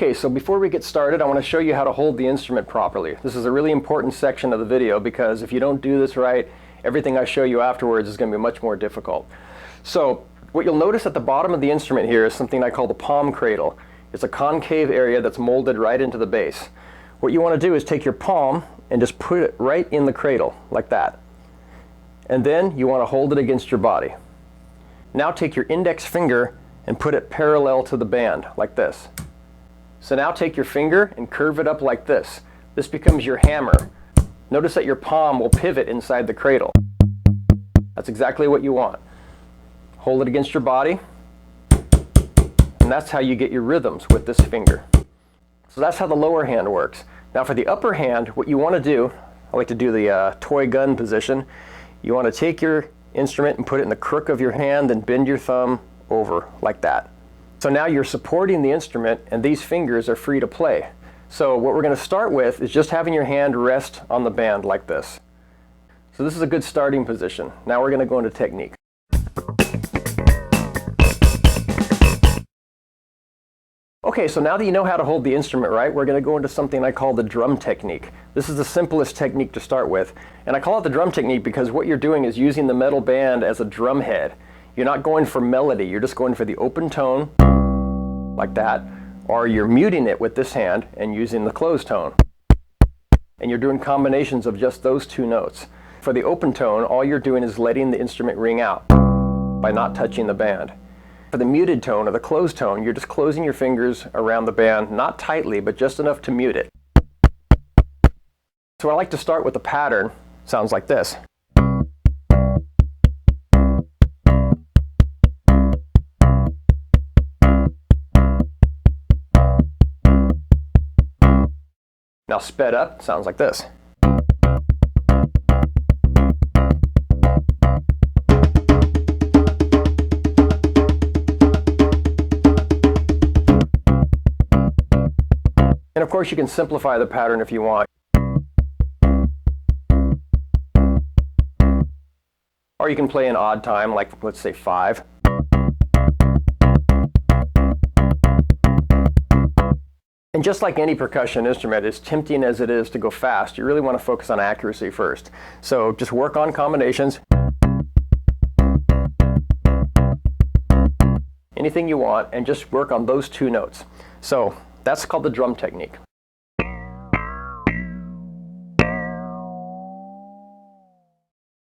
Okay, so before we get started, I want to show you how to hold the instrument properly. This is a really important section of the video because if you don't do this right, everything I show you afterwards is going to be much more difficult. So what you'll notice at the bottom of the instrument here is something I call the palm cradle. It's a concave area that's molded right into the base. What you want to do is take your palm and just put it right in the cradle, like that. And then you want to hold it against your body. Now take your index finger and put it parallel to the band, like this. So now take your finger and curve it up like this. This becomes your hammer. Notice that your palm will pivot inside the cradle. That's exactly what you want. Hold it against your body, and that's how you get your rhythms with this finger. So that's how the lower hand works. Now for the upper hand, what you want to do, I like to do the toy gun position. You want to take your instrument and put it in the crook of your hand and bend your thumb over like that. So now you're supporting the instrument and these fingers are free to play. So what we're going to start with is just having your hand rest on the band like this. So this is a good starting position. Now we're going to go into technique. Okay, so now that you know how to hold the instrument right, we're going to go into something I call the drum technique. This is the simplest technique to start with. And I call it the drum technique because what you're doing is using the metal band as a drum head. You're not going for melody, you're just going for the open tone, like that, or you're muting it with this hand and using the closed tone. And you're doing combinations of just those two notes. For the open tone, all you're doing is letting the instrument ring out by not touching the band. For the muted tone or the closed tone, you're just closing your fingers around the band, not tightly, but just enough to mute it. So I like to start with the pattern. Sounds like this. Now sped up, sounds like this. And of course you can simplify the pattern if you want. Or you can play an odd time, like let's say 5. And just like any percussion instrument, as tempting as it is to go fast, you really want to focus on accuracy first. So just work on combinations. Anything you want, and just work on those two notes. So that's called the drum technique.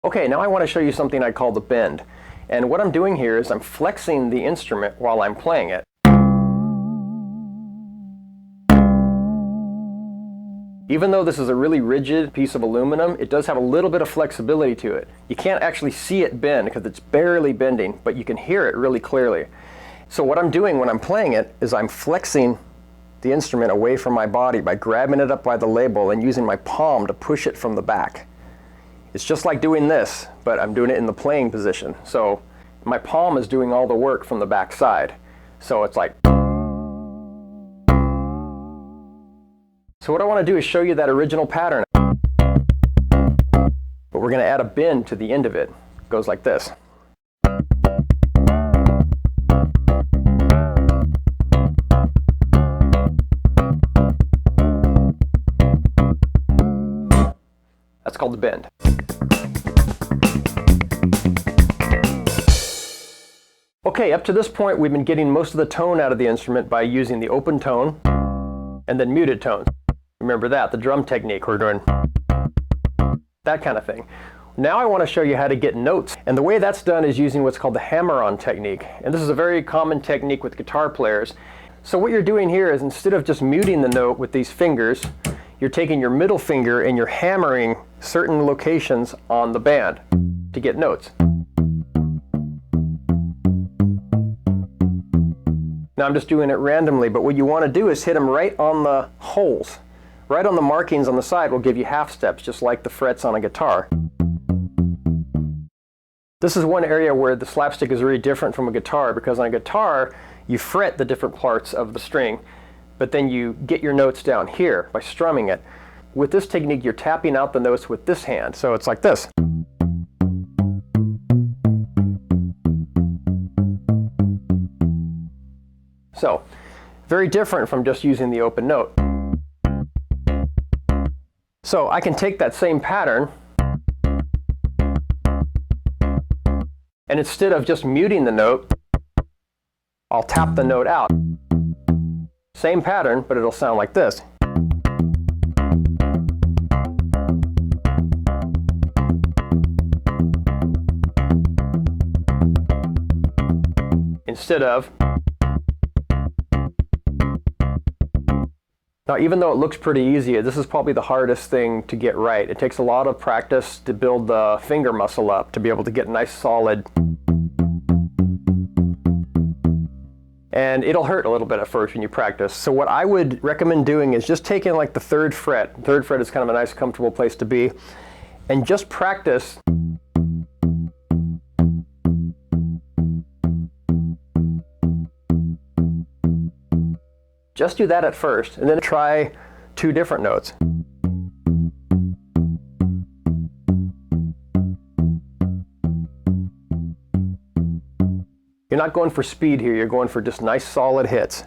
Okay, now I want to show you something I call the bend. And what I'm doing here is I'm flexing the instrument while I'm playing it. Even though this is a really rigid piece of aluminum, it does have a little bit of flexibility to it. You can't actually see it bend because it's barely bending, but you can hear it really clearly. So what I'm doing when I'm playing it is I'm flexing the instrument away from my body by grabbing it up by the label and using my palm to push it from the back. It's just like doing this, but I'm doing it in the playing position. So my palm is doing all the work from the back side. So it's like. So what I want to do is show you that original pattern. But we're going to add a bend to the end of it. It goes like this. That's called the bend. Okay, up to this point we've been getting most of the tone out of the instrument by using the open tone and then muted tones. Remember that, the drum technique, we're doing that kind of thing. Now I want to show you how to get notes. And the way that's done is using what's called the hammer-on technique. And this is a very common technique with guitar players. So what you're doing here is instead of just muting the note with these fingers, you're taking your middle finger and you're hammering certain locations on the band to get notes. Now I'm just doing it randomly, but what you want to do is hit them right on the holes. Right on the markings on the side will give you half steps, just like the frets on a guitar. This is one area where the slapstick is very different from a guitar, because on a guitar you fret the different parts of the string, but then you get your notes down here by strumming it. With this technique you're tapping out the notes with this hand, so it's like this. So Very different from just using the open note. So I can take that same pattern, and instead of just muting the note, I'll tap the note out. Same pattern, but it'll sound like this. Instead of. Now, even though it looks pretty easy, this is probably the hardest thing to get right. It takes a lot of practice to build the finger muscle up to be able to get nice solid. And it'll hurt a little bit at first when you practice. So what I would recommend doing is just taking like the 3rd fret. 3rd fret is kind of a nice, comfortable place to be. And just practice. Just do that at first, and then try 2 different notes. You're not going for speed here, you're going for just nice solid hits.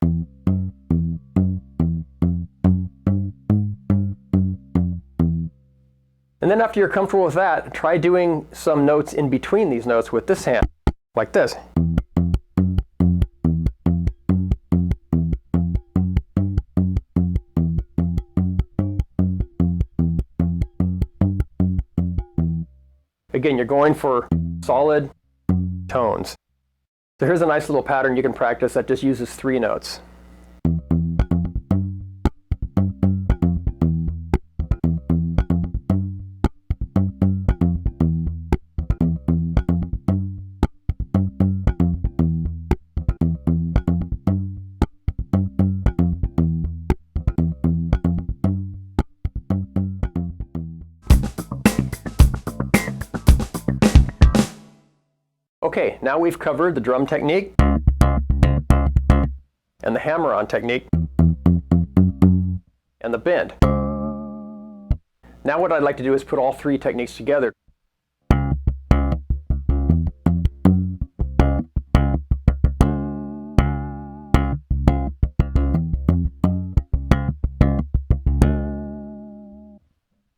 And then after you're comfortable with that, try doing some notes in between these notes with this hand, like this. Again, you're going for solid tones. So here's a nice little pattern you can practice that just uses 3 notes. Okay, now we've covered the drum technique and the hammer-on technique and the bend. Now what I'd like to do is put all 3 techniques together. I'm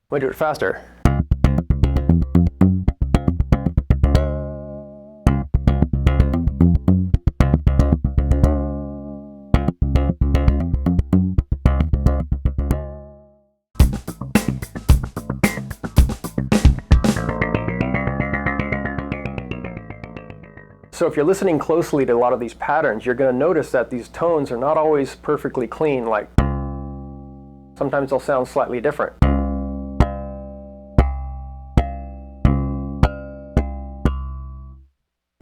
going to do it faster. So if you're listening closely to a lot of these patterns, you're going to notice that these tones are not always perfectly clean. Like, sometimes they'll sound slightly different.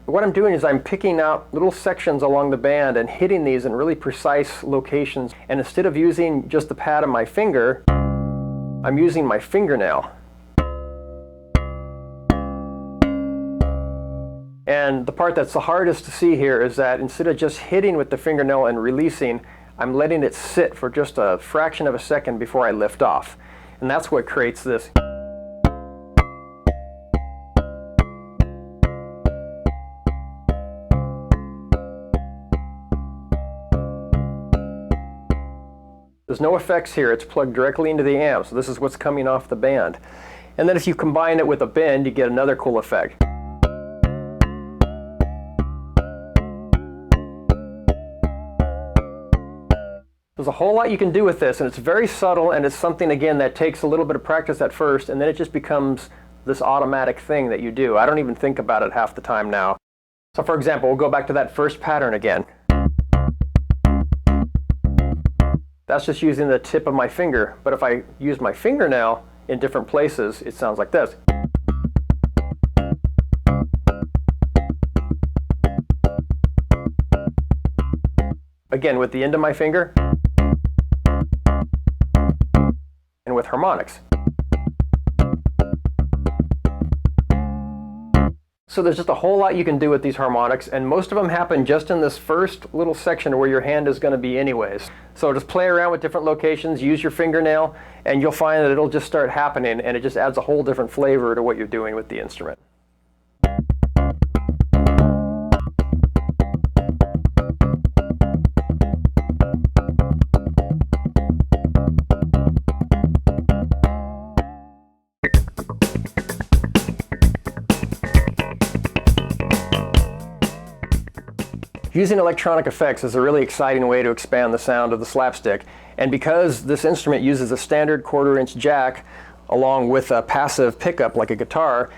What I'm doing is I'm picking out little sections along the band and hitting these in really precise locations. And instead of using just the pad of my finger, I'm using my fingernail. And the part that's the hardest to see here is that instead of just hitting with the fingernail and releasing, I'm letting it sit for just a fraction of a second before I lift off. And that's what creates this. There's no effects here, it's plugged directly into the amp, so this is what's coming off the band. And then if you combine it with a bend, you get another cool effect. There's a whole lot you can do with this, and it's very subtle, and it's something, again, that takes a little bit of practice at first, and then it just becomes this automatic thing that you do. I don't even think about it half the time now. So for example, we'll go back to that first pattern again. That's just using the tip of my finger, but if I use my fingernail in different places, it sounds like this. Again, with the end of my finger, and with harmonics. So there's just a whole lot you can do with these harmonics, and most of them happen just in this first little section where your hand is going to be anyways. So just play around with different locations, use your fingernail, and you'll find that it'll just start happening, and it just adds a whole different flavor to what you're doing with the instrument. Using electronic effects is a really exciting way to expand the sound of the slapstick, and because this instrument uses a standard 1/4-inch jack along with a passive pickup like a guitar,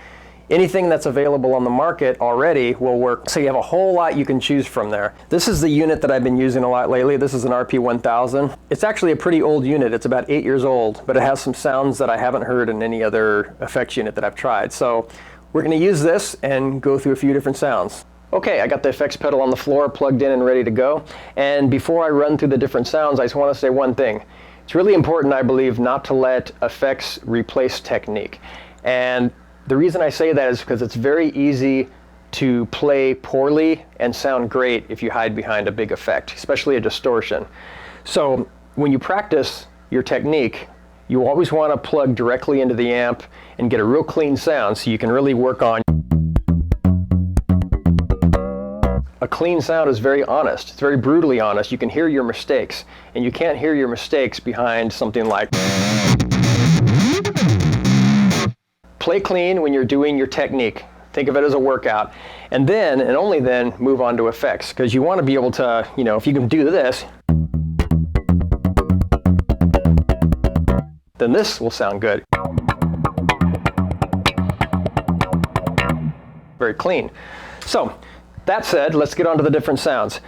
anything that's available on the market already will work. So you have a whole lot you can choose from there. This is the unit that I've been using a lot lately. This is an RP1000. It's actually a pretty old unit. It's about 8 years old, but it has some sounds that I haven't heard in any other effects unit that I've tried. So we're going to use this and go through a few different sounds. Okay, I got the effects pedal on the floor, plugged in and ready to go. And before I run through the different sounds, I just want to say one thing. It's really important, I believe, not to let effects replace technique. And the reason I say that is because it's very easy to play poorly and sound great if you hide behind a big effect, especially a distortion. So when you practice your technique, you always want to plug directly into the amp and get a real clean sound so you can really work on. A clean sound is very honest. It's very brutally honest. You can hear your mistakes, and you can't hear your mistakes behind something like. Play clean when you're doing your technique. Think of it as a workout. And then, and only then, move on to effects, because you want to be able to, if you can do this, then this will sound good. Very clean. So, that said, let's get on to the different sounds.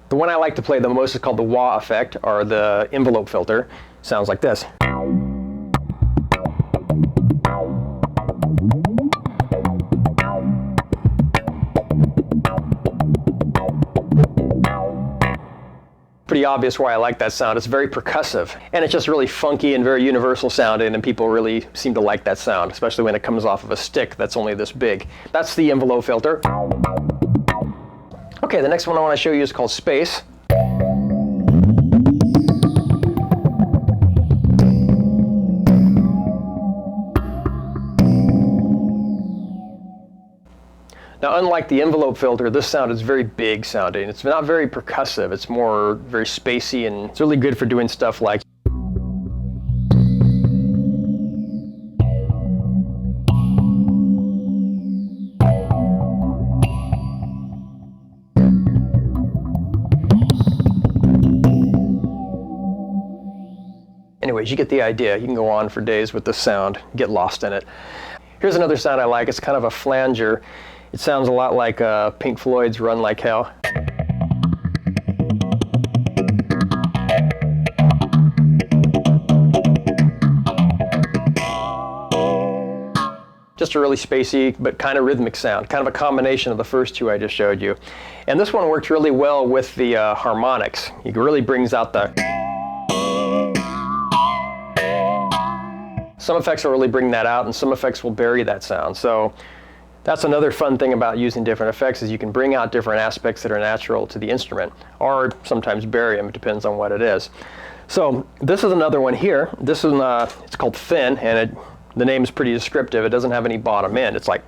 The one I like to play the most is called the wah effect, or the envelope filter. Sounds like this. Pretty obvious why I like that sound. It's very percussive, and it's just really funky and very universal sounding, and people really seem to like that sound, especially when it comes off of a stick that's only this big. That's the envelope filter. Okay, the next one I want to show you is called Space. Now, unlike the envelope filter, this sound is very big sounding. It's not very percussive. It's more very spacey, and it's really good for doing stuff like. Anyways, you get the idea. You can go on for days with this sound, get lost in it. Here's another sound I like. It's kind of a flanger. It sounds a lot like Pink Floyd's Run Like Hell. Just a really spacey but kind of rhythmic sound, kind of a combination of the first two I just showed you. And this one works really well with the harmonics. It really brings out the. Some effects will really bring that out, and some effects will bury that sound. So that's another fun thing about using different effects, is you can bring out different aspects that are natural to the instrument, or sometimes bury them. It depends on what it is. So this is another one here. This is it's called Thin, and the name is pretty descriptive. It doesn't have any bottom end. It's like.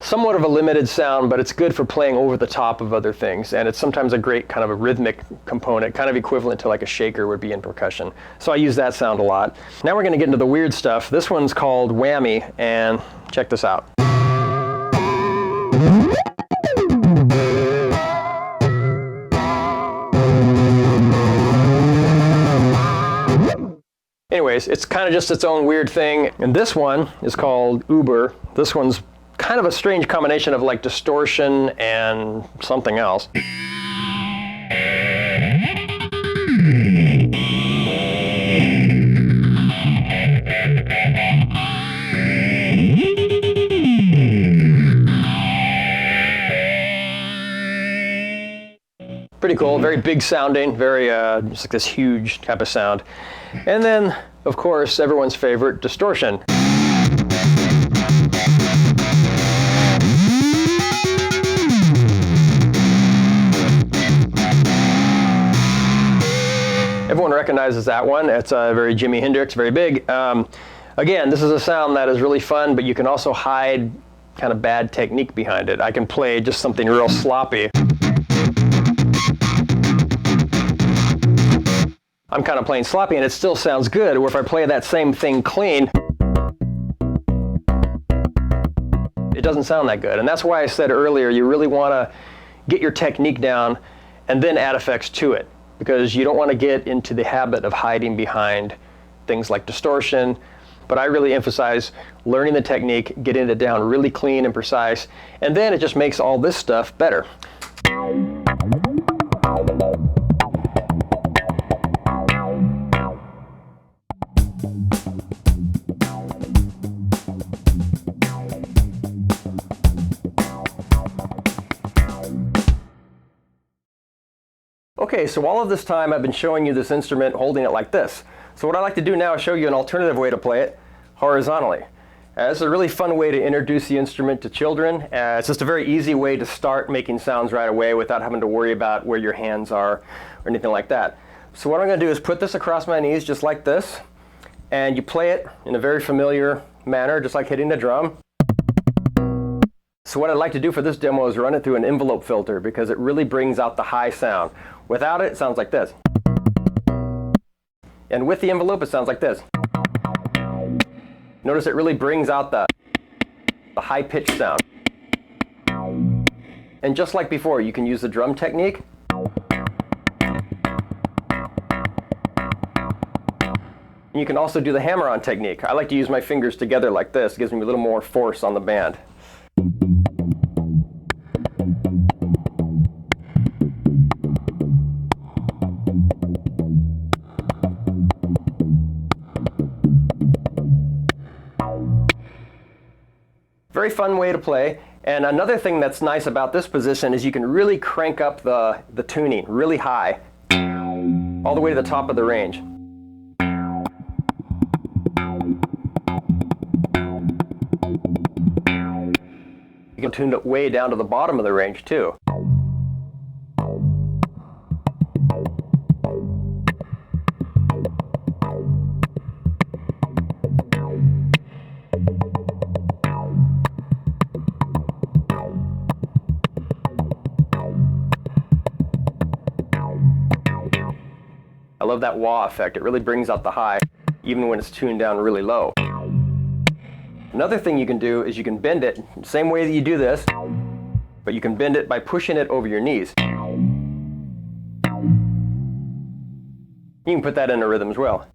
Somewhat of a limited sound, but it's good for playing over the top of other things, and it's sometimes a great kind of a rhythmic component, kind of equivalent to like a shaker would be in percussion. So I use that sound a lot. Now we're going to get into the weird stuff. This one's called Whammy, and check this out. Anyways, it's kind of just its own weird thing, and this one is called Uber. This one's kind of a strange combination of like distortion and something else. Pretty cool, very big sounding, very just like this huge type of sound. And then, of course, everyone's favorite, distortion. Everyone recognizes that one. It's very Jimi Hendrix, very big. Again, this is a sound that is really fun, but you can also hide kind of bad technique behind it. I can play just something real sloppy. I'm kind of playing sloppy and it still sounds good, or if I play that same thing clean, doesn't sound that good. And that's why I said earlier, you really want to get your technique down and then add effects to it, because you don't want to get into the habit of hiding behind things like distortion. But I really emphasize learning the technique, getting it down really clean and precise, and then it just makes all this stuff better. Okay, so all of this time I've been showing you this instrument holding it like this. So what I like to do now is show you an alternative way to play it horizontally. This is a really fun way to introduce the instrument to children. It's just a very easy way to start making sounds right away without having to worry about where your hands are or anything like that. So what I'm going to do is put this across my knees just like this, and you play it in a very familiar manner, just like hitting the drum. So what I'd like to do for this demo is run it through an envelope filter, because it really brings out the high sound. Without it, it sounds like this. And with the envelope, it sounds like this. Notice it really brings out the high-pitched sound. And just like before, you can use the drum technique. And you can also do the hammer-on technique. I like to use my fingers together like this. It gives me a little more force on the band. Very fun way to play. And another thing that's nice about this position is you can really crank up the tuning really high, all the way to the top of the range. You can tune it way down to the bottom of the range too. I love that wah effect. It really brings out the high, even when it's tuned down really low. Another thing you can do is you can bend it, same way that you do this, but you can bend it by pushing it over your knees. You can put that in a rhythm as well.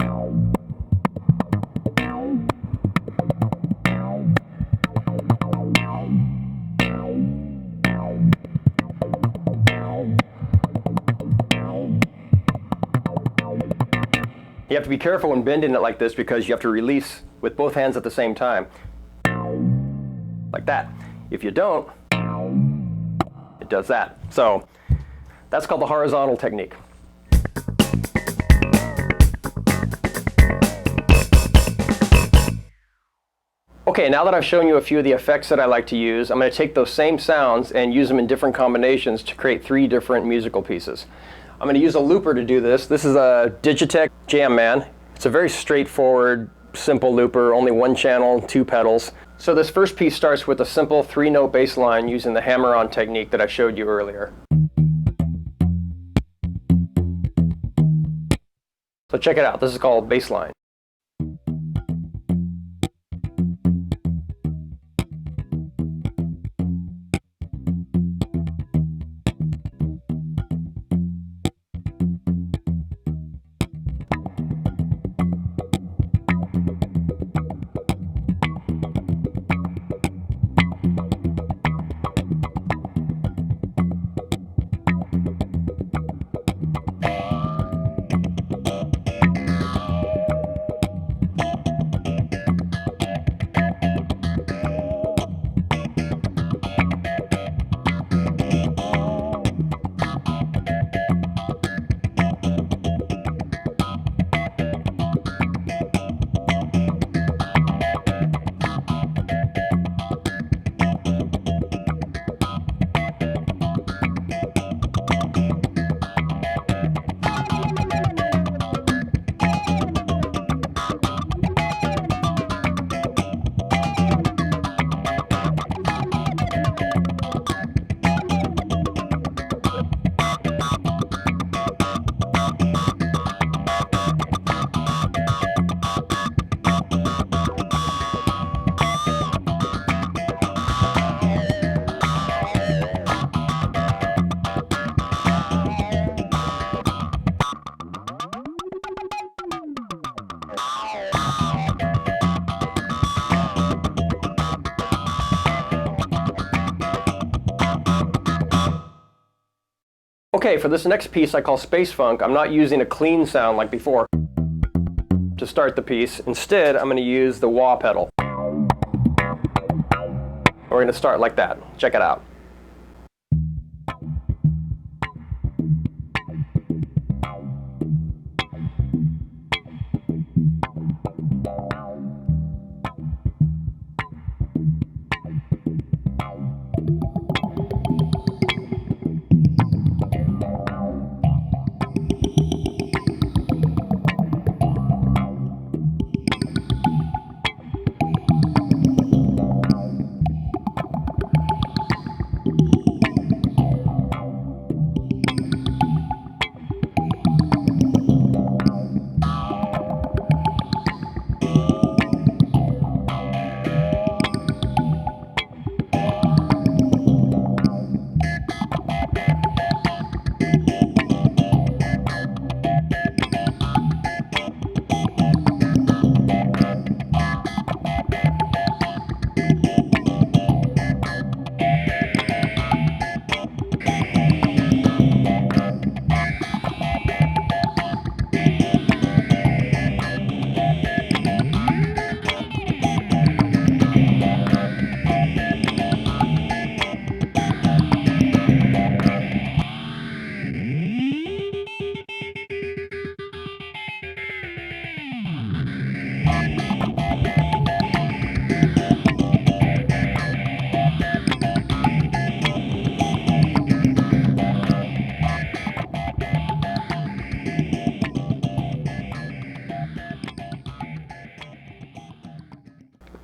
You have to be careful when bending it like this, because you have to release with both hands at the same time. Like that. If you don't, it does that. So that's called the horizontal technique. Okay, now that I've shown you a few of the effects that I like to use, I'm going to take those same sounds and use them in different combinations to create 3 different musical pieces. I'm going to use a looper to do this. This is a Digitech Jamman. It's a very straightforward, simple looper, only 1 channel, 2 pedals. So this first piece starts with a simple 3-note bass line using the hammer-on technique that I showed you earlier. So check it out. This is called bass line. Okay, for this next piece I call Space Funk, I'm not using a clean sound like before to start the piece. Instead, I'm going to use the wah pedal. We're going to start like that. Check it out.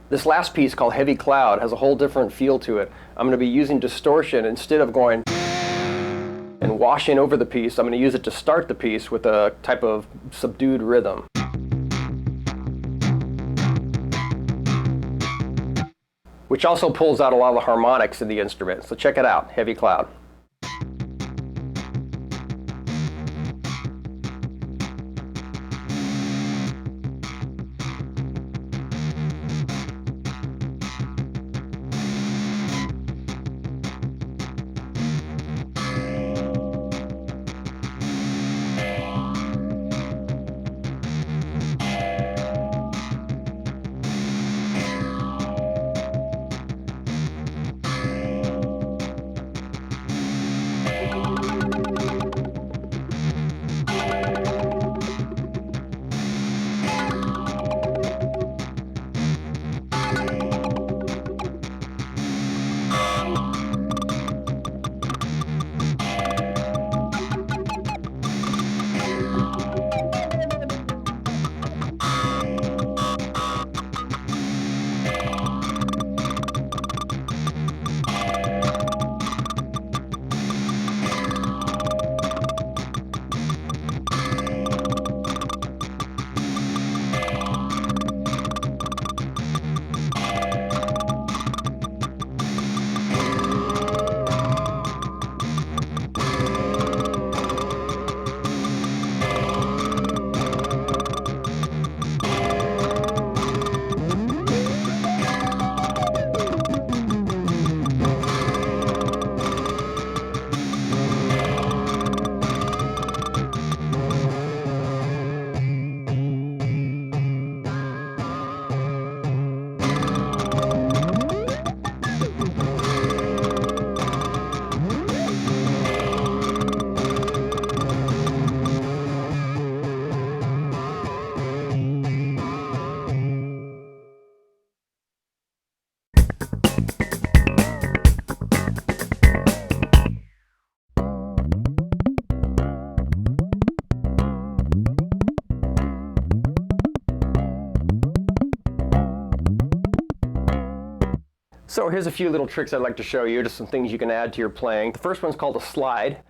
This last piece, called Heavy Cloud, has a whole different feel to it. I'm going to be using distortion instead of going and washing over the piece. I'm going to use it to start the piece with a type of subdued rhythm. Which also pulls out a lot of the harmonics in the instrument. So check it out, Heavy Cloud. So here's a few little tricks I'd like to show you, just some things you can add to your playing. The first one's called a slide.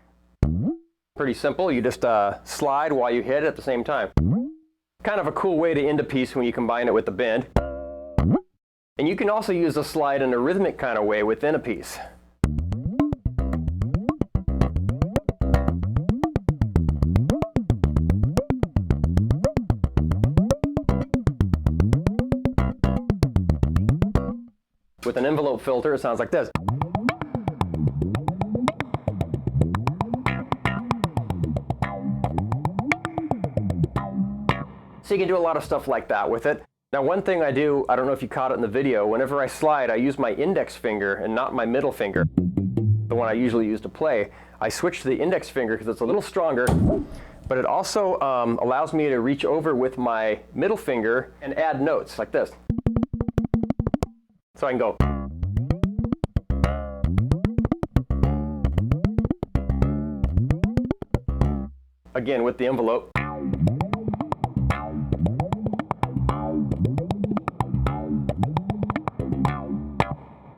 Pretty simple, you just slide while you hit at the same time. Kind of a cool way to end a piece when you combine it with the bend. And you can also use a slide in a rhythmic kind of way within a piece. With an envelope filter, it sounds like this. So you can do a lot of stuff like that with it. Now one thing I do, I don't know if you caught it in the video, whenever I slide I use my index finger and not my middle finger, the one I usually use to play. I switch to the index finger because it's a little stronger, but it also allows me to reach over with my middle finger and add notes like this. So I can go. Again with the envelope.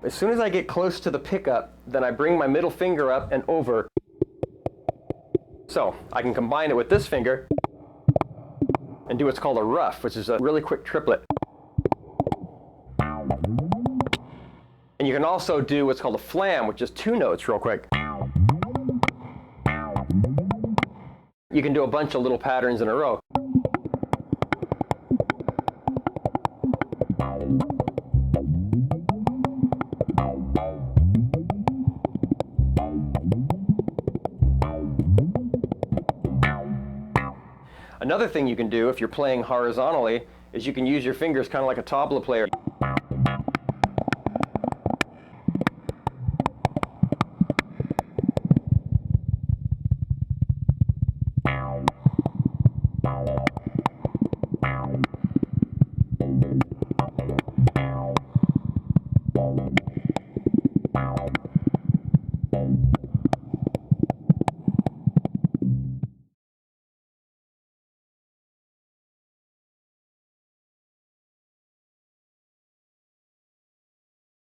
As soon as I get close to the pickup, then I bring my middle finger up and over. So I can combine it with this finger and do what's called a ruff, which is a really quick triplet. And you can also do what's called a flam, which is 2 notes real quick. You can do a bunch of little patterns in a row. Another thing you can do if you're playing horizontally is you can use your fingers kind of like a tabla player.